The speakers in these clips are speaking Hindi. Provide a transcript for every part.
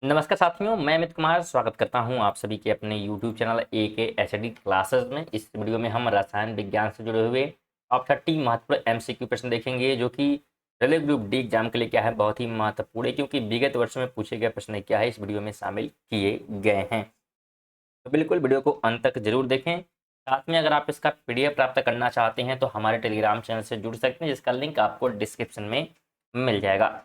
नमस्कार साथियों, मैं अमित कुमार स्वागत करता हूं आप सभी के अपने YouTube channel AK HD classes में। इस वीडियो में हम रसायन विज्ञान से जुड़े हुए टॉप 30 महत्वपूर्ण MCQ प्रश्न देखेंगे, जो कि रेलवे ग्रुप डी एग्जाम के लिए क्या है बहुत ही महत्वपूर्ण है, क्योंकि विगत वर्षों में पूछे गए प्रश्न क्या है इस वीडियो में शामिल किए गए हैं। तो बिल्कुल वीडियो को अंत तक जरूर देखें। साथ में अगर आप इसका PDF प्राप्त करना चाहते हैं तो हमारे टेलीग्राम चैनल से जुड़ सकते हैं, जिसका लिंक आपको डिस्क्रिप्शन में मिल जाएगा।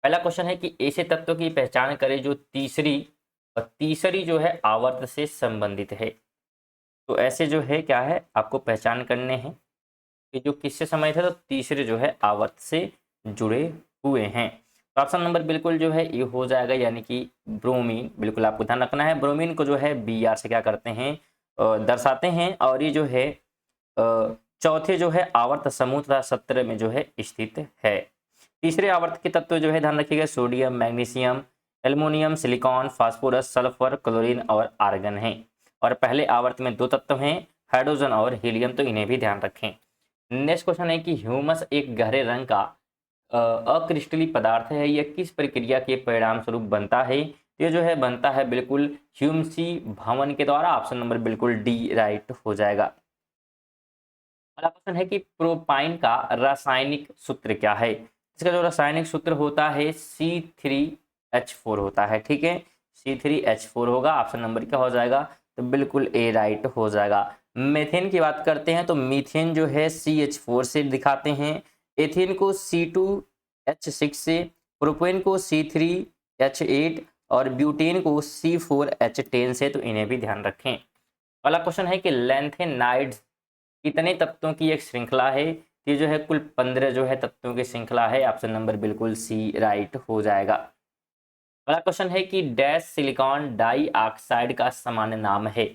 पहला क्वेश्चन है कि ऐसे तत्व की पहचान करें जो तीसरी जो है आवर्त से संबंधित है। तो ऐसे जो है क्या है आपको पहचान करने हैं कि जो किससे संबंधित है, तो तीसरे जो है आवर्त से जुड़े हुए हैं। तो ऑप्शन नंबर बिल्कुल जो है ये हो जाएगा, यानी कि ब्रोमीन। बिल्कुल आपको ध्यान रखना है, ब्रोमीन को जो है Br से क्या करते हैं दर्शाते हैं, और ये जो है चौथे जो है आवर्त समूह तथा 17 में जो है स्थित है। तीसरे आवर्त के तत्व जो है ध्यान रखिएगा sodium, magnesium, aluminium, silicon, phosphorus, sulphur, chlorine और आर्गन हैं। और पहले आवर्त में 2 तत्व हैं, हाइड्रोजन और हीलियम, तो इन्हें भी ध्यान रखें। नेक्स्ट क्वेश्चन है कि ह्यूमस एक गहरे रंग का अक्रिस्टलीय पदार्थ है, यह किस प्रक्रिया के परिणाम स्वरूप बनता है? ये जो है बनता है बिल्कुल ह्यूमसी भवन के द्वारा। ऑप्शन नंबर बिल्कुल डी राइट हो जाएगा। अगला क्वेश्चन है कि प्रोपाइन का रासायनिक सूत्र क्या है? इसका जो रासायनिक सूत्र होता है C3H4 होता है। ठीक है, C3H4 होगा। ऑप्शन नंबर क्या हो जाएगा? तो बिल्कुल ए राइट हो जाएगा। मेथेन की बात करते हैं तो मीथेन जो है CH4 से दिखाते हैं, एथेन को C2H6 से, प्रोपेन को C3H8 और ब्यूटेन को C4H10 से, तो इन्हें भी ध्यान रखें। अगला क्वेश्चन है कि लैंथेनाइड्स कितने तत्वों की एक श्रृंखला है? ये जो है कुल 15 जो है तत्वों की श्रृंखला है। ऑप्शन नंबर बिल्कुल सी राइट हो जाएगा। अगला क्वेश्चन है कि डैश सिलिकॉन डाइऑक्साइड का सामान्य नाम है?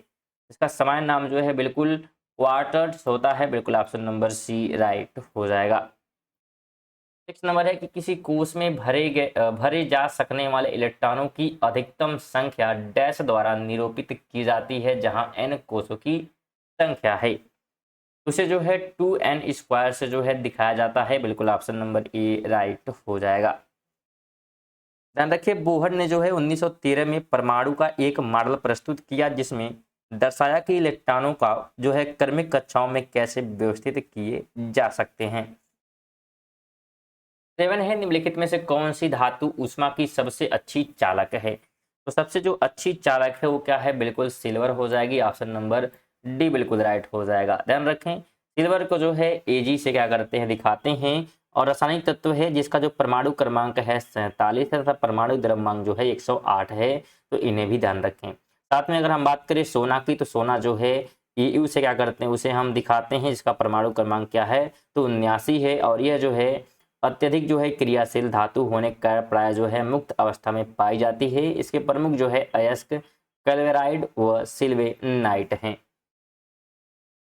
इसका सामान्य नाम जो है बिल्कुल क्वार्टर्स होता है। बिल्कुल ऑप्शन नंबर सी राइट हो जाएगा। नेक्स्ट नंबर है कि किसी कोश में भरे जा सकने वाले इलेक्ट्रॉनों की अधिकतम संख्या डैश द्वारा निरूपित की जाती है, जहां n कोशों की संख्या है। उसे जो है 2n² से जो है दिखाया जाता है। बिल्कुल ऑप्शन नंबर ए राइट हो जाएगा। ध्यान रखिए, बोहर ने जो है 1913 में परमाणु का एक मॉडल प्रस्तुत किया, जिसमें दर्शाया कि इलेक्ट्रॉनों का जो है क्रमिक कक्षाओं में कैसे व्यवस्थित किए जा सकते हैं। 7 है, निम्नलिखित में से कौन सी धातु ऊष्मा की सबसे अच्छी चालक है? तो सबसे जो अच्छी चालक है वो क्या है? बिल्कुल सिल्वर हो जाएगी। ऑप्शन नंबर डी बिल्कुल राइट हो जाएगा। ध्यान रखें, सिल्वर को जो है Ag से क्या करते हैं दिखाते हैं, और रासायनिक तत्व है जिसका जो परमाणु क्रमांक है 47 है तथा परमाणु द्रव्यमांक जो है 108 है, तो इन्हें भी ध्यान रखें। साथ में अगर हम बात करें सोना की, तो सोना जो है Eu से क्या करते हैं उसे हम दिखाते हैं, जिसका परमाणु क्रमांक क्या है? तो 79 है, और यह जो है अत्यधिक जो है क्रियाशील धातु होने के कारण प्राय जो है मुक्त अवस्था में पाई जाती है। इसके प्रमुख जो है अयस्क, कैल्वेराइड व सिल्वेनाइट हैं।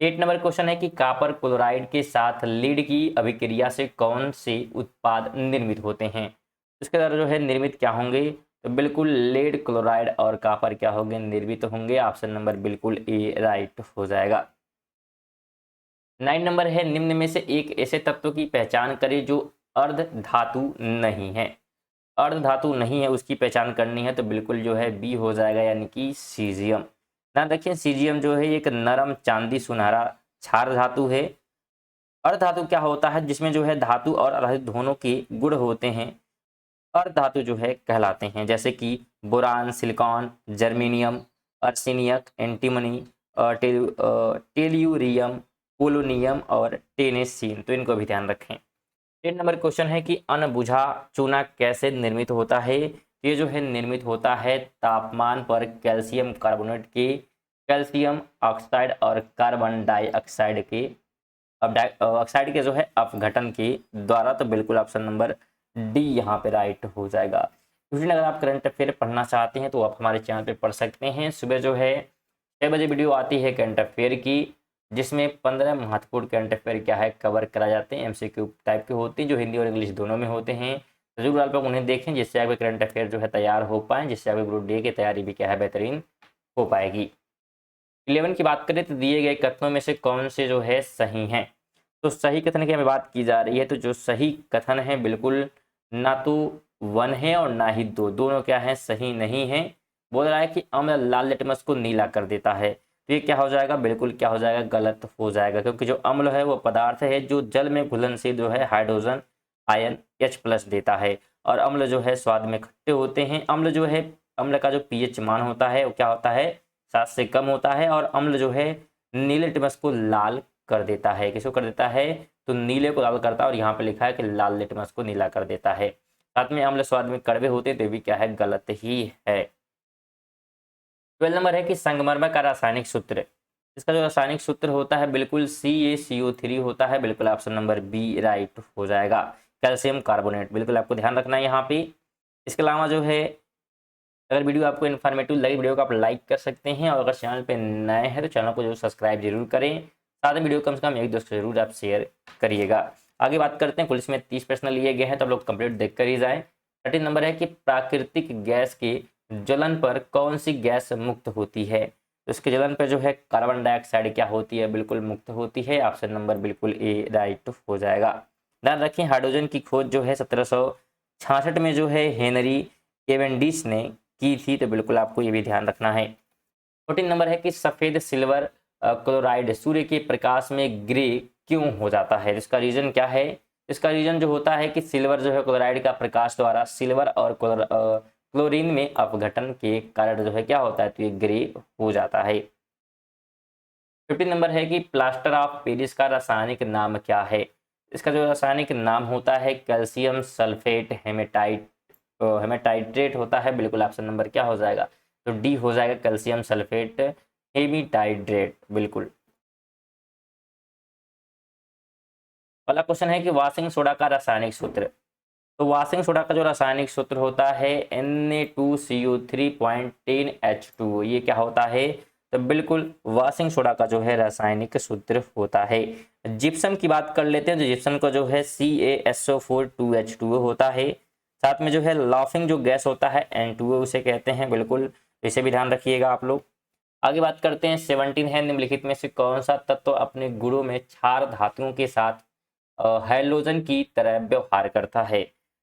8 नंबर क्वेश्चन है कि कॉपर क्लोराइड के साथ लीड की अभिक्रिया से कौन से उत्पाद निर्मित होते हैं? इसके द्वारा जो है निर्मित क्या होंगे? तो बिल्कुल लेड क्लोराइड और कॉपर क्या होंगे? निर्मित होंगे। ऑप्शन नंबर बिल्कुल ए राइट हो जाएगा। 9 नंबर है, निम्न में से एक ऐसे तत्व की पहचान करें जो अर्ध धातु नहीं है। अर्ध धातु नहीं है उसकी पहचान करनी है, तो बिल्कुल जो है बी हो जाएगा, यानी कि सीजियम। ध्यान रखिए, सीजियम जो है एक नरम चांदी सुनहरा क्षार धातु है। अर्ध धातु क्या होता है? जिसमें जो है धातु और अर्ध दोनों के गुण होते हैं, अर्ध धातु जो है कहलाते हैं, जैसे कि boron, silicon, germanium, arsenium, antimony, tellurium, polonium और टेनेसीन, तो इनको भी ध्यान रखें। 10 नंबर क्वेश्चन है कि अनबुझा चूना कैसे निर्मित होता है? ये जो है निर्मित होता है तापमान पर कैल्शियम कार्बोनेट के, कैल्शियम ऑक्साइड और कार्बन डाइऑक्साइड के ऑक्साइड के जो है अपघटन के द्वारा। तो बिल्कुल ऑप्शन नंबर डी यहाँ पे राइट हो जाएगा। क्योंकि अगर आप करंट अफेयर पढ़ना चाहते हैं तो आप हमारे चैनल पे पढ़ सकते हैं। सुबह जो है 6 बजे वीडियो आती है करंट अफेयर की, जिसमें 15 महत्वपूर्ण करंट अफेयर क्या है कवर कराए जाते हैं। MCQ टाइप के होते हैं, जो हिंदी और इंग्लिश दोनों में होते हैं। तो जरूर आप लोग उन्हें देखें, जिससे आपके करंट अफेयर जो है तैयार हो पाए, जिससे आपके ग्रुप डी की तैयारी भी क्या है बेहतरीन हो पाएगी। 11 की बात करें तो दिए गए कथनों में से कौन से जो है सही हैं? तो सही कथन की हमें बात की जा रही है, तो जो सही कथन है बिल्कुल ना तो 1 है और ना ही 2, दोनों क्या है, सही नहीं है। बोल रहा है कि अम्ल लाल लिटमस को नीला कर देता है, तो ये क्या हो जाएगा, बिल्कुल क्या हो जाएगा, गलत हो जाएगा, क्योंकि जो अम्ल है वो पदार्थ है जो जल में घुलनशील जो है हाइड्रोजन आयन H+ देता है। और अम्ल जो है स्वाद में खट्टे होते हैं। अम्ल जो है, अम्ल का जो pH मान होता है वो क्या होता है, 7 से कम होता है। और अम्ल जो है नीले लिटमस को लाल कर देता है। किसको कर देता है, तो नीले को लाल करता है, और यहाँ पे लिखा है कि लाल लिटमस को नीला कर देता है। साथ में अम्ल स्वाद में कड़वे होते, तो भी क्या है, गलत ही है। 12 नंबर है कि संगमरमर का रासायनिक सूत्र, इसका जो रासायनिक सूत्र होता है बिल्कुल CaCO3 होता है, बिल्कुल ऑप्शन नंबर बी राइट हो जाएगा। कैल्शियम कार्बोनेट, बिल्कुल आपको ध्यान रखना है यहाँ पे। इसके अलावा जो है, अगर वीडियो आपको इन्फॉर्मेटिव लगी, वीडियो को आप लाइक कर सकते हैं, और अगर चैनल पे नए हैं तो चैनल को जरूर सब्सक्राइब जरूर करें। साथ में वीडियो कम से कम एक दोस्त को जरूर आप शेयर करिएगा। आगे बात करते हैं, कुल इसमें 30 प्रश्न लिए गए हैं, तो आप लोग कंप्लीट देख कर ही जाए। 13 नंबर है कि प्राकृतिक गैस के जलन पर कौन सी गैस मुक्त होती है, तो इसके जलन पर जो है कार्बन डाइऑक्साइड क्या होती है, बिल्कुल मुक्त होती है। ऑप्शन नंबर बिल्कुल ए राइट हो जाएगा। ध्यान रखें, हाइड्रोजन की खोज जो है 1766 में जो है हेनरी केवेंडिश ने की थी, तो बिल्कुल आपको ये भी ध्यान रखना है। 14 नंबर है कि सफेद सिल्वर क्लोराइड सूर्य के प्रकाश में ग्रे क्यों हो जाता है, इसका रीजन क्या है। इसका रीजन जो होता है कि सिल्वर जो है क्लोराइड का प्रकाश द्वारा सिल्वर और क्लोरीन में अपघटन के कारण जो है क्या होता है, तो ये ग्रे हो जाता है। 15 नंबर है कि प्लास्टर ऑफ पेरिस का रासायनिक नाम क्या है, इसका जो रासायनिक नाम होता है कैल्शियम सल्फेट हेमेटाइट्रेट होता है, बिल्कुल ऑप्शन नंबर क्या हो जाएगा, तो डी हो जाएगा, कैल्शियम सल्फेट हेमेटाइट्रेट। बिल्कुल अगला क्वेश्चन है कि वॉशिंग सोडा का रासायनिक सूत्र, तो वॉशिंग सोडा का जो रासायनिक सूत्र होता है Na2CO3.10H2, ये क्या होता है, तो बिल्कुल वॉशिंग सोडा का जो है रासायनिक सूत्र होता है। जिप्सम की बात कर लेते हैं, तो जिप्सम का जो है CaSO4 2H2O होता है। साथ में जो है लाफिंग जो गैस होता है N2O उसे कहते हैं, बिल्कुल इसे भी ध्यान रखिएगा आप लोग। आगे बात करते हैं, 17 है, निम्नलिखित में से कौन सा तत्व अपने गुणों में क्षार धातुओं के साथ हाइड्रोजन की तरह व्यवहार करता है,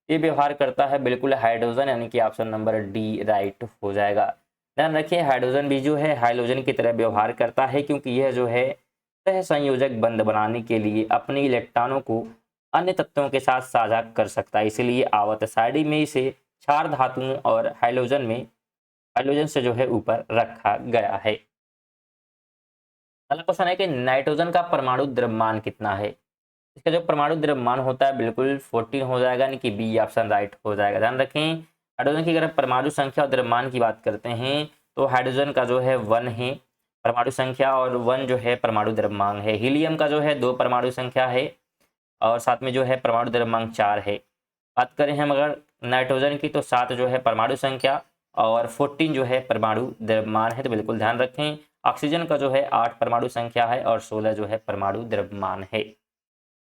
ये व्यवहार करता है बिल्कुल हाइड्रोजन, यानी कि ऑप्शन नंबर डी राइट हो जाएगा। ध्यान रखिए, हाइड्रोजन भी जो है हाइड्रोजन की तरह व्यवहार करता है, क्योंकि यह जो है सह संयोजक बंध बनाने के लिए अपने इलेक्ट्रॉनों को अन्य तत्वों के साथ साझा कर सकता है, इसलिए आवर्त सारणी में इसे क्षार धातुओं और हाइड्रोजन से जो है ऊपर रखा गया है। अगला क्वेश्चन है कि नाइट्रोजन का परमाणु द्रव्यमान कितना है, इसका जो परमाणु द्रव्यमान होता है बिल्कुल 14 हो जाएगा, यानी कि बी ऑप्शन राइट हो जाएगा। ध्यान रखें, हाइड्रोजन की अगर परमाणु संख्या और द्रव्यमान की बात करते हैं, तो हाइड्रोजन का जो है 1 है परमाणु संख्या, और 1 जो है परमाणु द्रव्यमान है। हीलियम का जो है 2 परमाणु संख्या है, और साथ में जो है परमाणु द्रव्यमान 4 है। बात करें हम अगर नाइट्रोजन की, तो 7 जो है परमाणु संख्या और 14 जो है परमाणु द्रव्यमान है, तो बिल्कुल ध्यान रखें। ऑक्सीजन का जो है 8 परमाणु संख्या है और 16 जो है परमाणु द्रव्यमान है।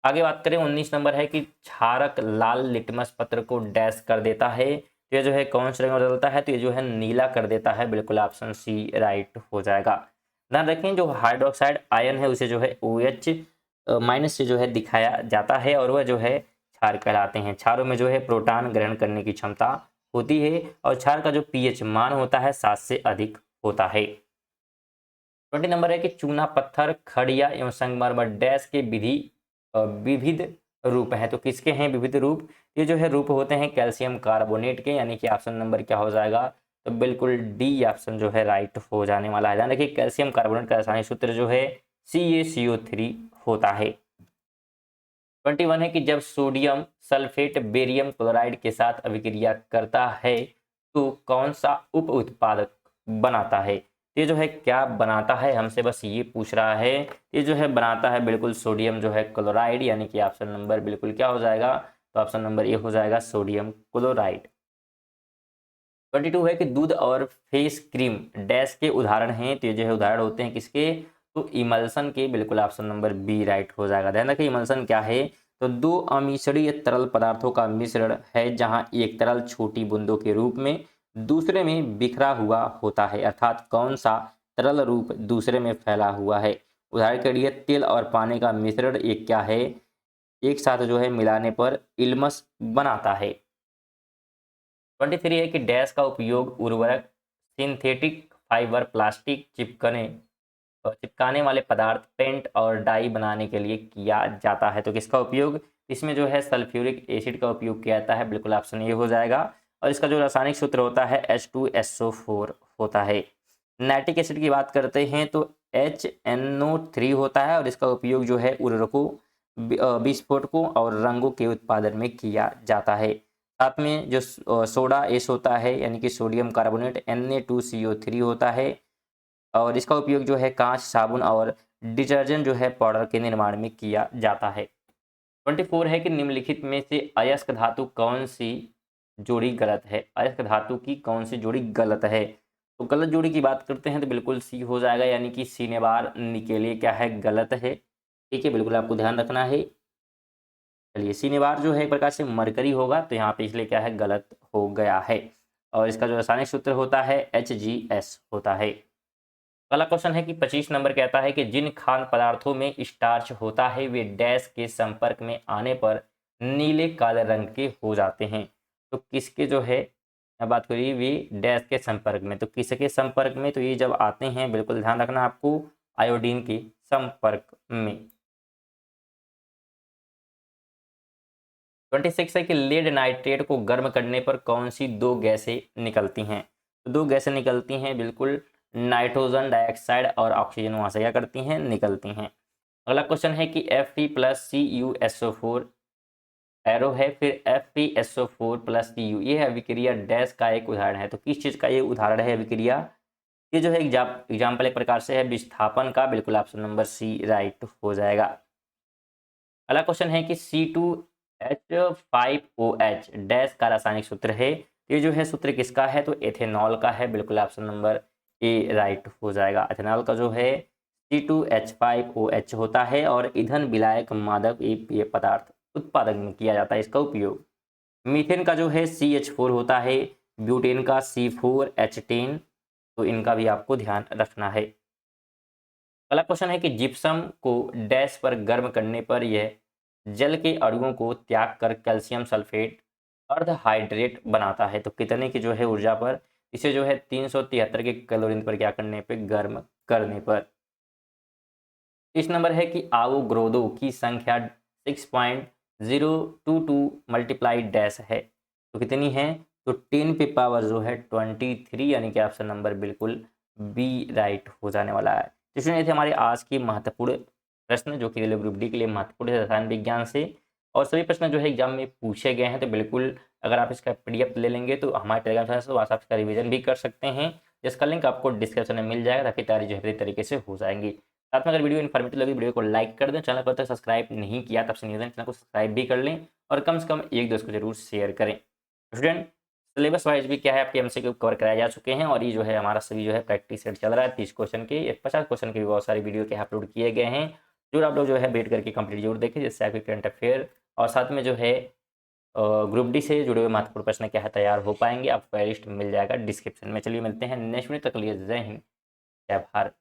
आगे बात करें, 19 नंबर है कि क्षारक लाल लिटमस पत्र को डैश कर देता है, तो ये जो है कौन से रंग में बदलता है, तो ये जो है नीला कर देता है, बिल्कुल ऑप्शन सी राइट हो जाएगा। ध्यान रखें, जो हाइड्रोक्साइड आयन है उसे जो है OH माइनस से जो है दिखाया जाता है, और वह जो है क्षार कहलाते हैं। क्षारों में जो है प्रोटॉन ग्रहण करने की क्षमता होती है, और क्षार का जो pH मान होता है 7 से अधिक होता है। 20 नंबर है कि चूना पत्थर खड़िया एवं संगमरमर डैश के विविध रूप हैं, तो किसके हैं विविध रूप, ये जो है रूप होते हैं कैल्शियम कार्बोनेट के, यानी कि ऑप्शन नंबर क्या हो जाएगा, तो बिल्कुल डी ऑप्शन जो है राइट हो जाने वाला है। ध्यान रखिए, कैल्शियम कार्बोनेट का रासायनिक सूत्र जो है CaCO3 होता है। 21 है कि जब सोडियम सल्फेट बेरियम क्लोराइड के साथ अभिक्रिया करता है, तो कौन सा उप उत्पादक बनाता है, ये जो है क्या बनाता है, हमसे बस ये पूछ रहा है। ये जो है बनाता है बिल्कुल सोडियम जो है क्लोराइड, यानी कि ऑप्शन नंबर बिल्कुल क्या हो जाएगा, तो ऑप्शन नंबर ए हो जाएगा सोडियम क्लोराइड। 22 है कि दूध और फेस क्रीम डैश के उदाहरण हैं, तो ये जो है उदाहरण होते हैं किसके, तो इमल्सन के, बिल्कुल ऑप्शन नंबर बी राइट हो जाएगा। ध्यान रखिए, इमल्सन क्या है, तो दो अमिश्रणीय तरल पदार्थों का मिश्रण है, जहां एक तरल छोटी बूंदों के रूप में दूसरे में बिखरा हुआ होता है, अर्थात कौन सा तरल रूप दूसरे में फैला हुआ है। उदाहरण के लिए तेल और पानी का मिश्रण एक क्या है, एक साथ जो है मिलाने पर इल्मस बनाता है। 23 है कि डैश का उपयोग उर्वरक, सिंथेटिक फाइबर, प्लास्टिक, चिपकाने वाले पदार्थ, पेंट और डाई बनाने के लिए किया जाता है। तो किसका उपयोग, इसमें जो है सल्फ्यूरिक एसिड का उपयोग किया जाता है, बिल्कुल ऑप्शन ए हो जाएगा। और इसका जो रासायनिक सूत्र होता है H2SO4 होता है। नाइट्रिक एसिड की बात करते हैं तो HNO3 होता है और इसका उपयोग जो है उर्वरकों, विस्फोटकों और रंगों के उत्पादन में किया जाता है। साथ में जो सोडा एस होता है यानी कि सोडियम कार्बोनेट Na2CO3 होता है और इसका उपयोग जो है कांच, साबुन और डिटर्जेंट जो है पाउडर के निर्माण में किया जाता है। 24 है कि निम्नलिखित में से अयस्क धातु कौन सी जोड़ी गलत है। अयस्क धातु की कौन सी जोड़ी गलत है। तो गलत जोड़ी की बात करते हैं तो बिल्कुल सी हो जाएगा, यानी कि सिनेबार निकेले क्या है, गलत है। ठीक है, बिल्कुल आपको ध्यान रखना है। चलिए, सिनेबार जो है एक प्रकार से मरकरी होगा, तो यहाँ पे इसलिए क्या है, गलत हो गया है। और इसका जो रासायनिक सूत्र होता है HGS होता है। अगला क्वेश्चन है कि 25 नंबर कहता है कि जिन खाद्य पदार्थों में स्टार्च होता है वे डैश के संपर्क में आने पर नीले काले रंग के हो जाते हैं। तो किसके जो है बात करिए, वे डैश के संपर्क में, तो किसके संपर्क में, तो ये जब आते हैं, बिल्कुल ध्यान रखना आपको, आयोडीन के संपर्क में। 26 है कि लेड नाइट्रेट को गर्म करने पर कौन सी दो गैसें निकलती हैं। तो दो गैसें निकलती हैं, बिल्कुल नाइट्रोजन डाइऑक्साइड और ऑक्सीजन वहां से क्या करती हैं, निकलती हैं। अगला क्वेश्चन है कि Fe+CuSO4 एरो है, फिर FeSO4+Cu, ये है अभिक्रिया डैश का एक उदाहरण है। तो किस चीज का ये उदाहरण है अभिक्रिया, ये जो है एग्जाम्पल एक प्रकार से है विस्थापन का, बिल्कुल ऑप्शन नंबर सी राइट हो जाएगा। अगला क्वेश्चन है कि C2H5OH डैश का रासायनिक सूत्र है। ये जो है सूत्र किसका है, तो एथेनॉल का है, बिल्कुल ऑप्शन नंबर ए राइट हो जाएगा। एथेनॉल का जो है C2H5OH होता है और ईंधन विलायक मादक पेय पदार्थ उत्पादन में किया जाता है इसका उपयोग। मीथेन का जो है CH4 होता है, ब्यूटेन का C4H10, तो इनका भी आपको ध्यान रखना है। अगला क्वेश्चन है कि जिप्सम को डैश पर गर्म करने पर यह जल के अणुओं को त्याग कर कैल्शियम सल्फेट अर्धहाइड्रेट बनाता है। तो कितने की जो है ऊर्जा पर, इसे जो है 373 के कैलोरी पर क्या करने पे, गर्म करने पर। इस नंबर है कि आवोग्रोदो की संख्या 6.022 मल्टीप्लाई डैश है, तो कितनी है, तो 10 पे पावर जो है 23, यानी कि ऑप्शन नंबर बिल्कुल बी राइट हो जाने वाला है। तो ये थे हमारे आज की महत्वपूर्ण प्रश्न जो कि रेलवे ग्रुप डी के लिए महत्वपूर्ण है रसायन विज्ञान से, और सभी प्रश्न जो है एग्जाम में पूछे गए हैं। तो बिल्कुल अगर आप इसका PDF ले लेंगे तो हमारे टेलीग्राम चैनल से व्हाट्सएप का रिवीजन भी कर सकते हैं, जिसका लिंक आपको डिस्क्रिप्शन में मिल जाएगा, ताकि तैयारी जो है बेहतरीन तरीके से हो जाएंगी। साथ में अगर वीडियो इन्फॉर्मेटिव लगी, वीडियो को लाइक कर दें, चैनल को अब तक सब्सक्राइब नहीं किया तब से निवेदन, चैनल को सब्सक्राइब भी कर लें और कम से कम एक दोस्त को जरूर शेयर करें। स्टूडेंट, सिलेबस वाइज भी क्या है, आपके MCQ कवर कराए जा चुके हैं, और ये जो है हमारा सभी जो है प्रैक्टिस सेट चल रहा है। 30 क्वेश्चन के, 50 क्वेश्चन के भी बहुत सारे वीडियो के अपलोड किए गए हैं, जो आप लोग जो है वेट करके कंप्लीट जरूर देखें, जिससे आपके करंट अफेयर और साथ में जो है ग्रुप डी से जुड़े हुए महत्वपूर्ण प्रश्न क्या है तैयार हो पाएंगे। आपको लिस्ट मिल जाएगा डिस्क्रिप्शन में। चलिए मिलते हैं नेक्स्ट वीडियो तक, लिए जय हिंद, जय भारत।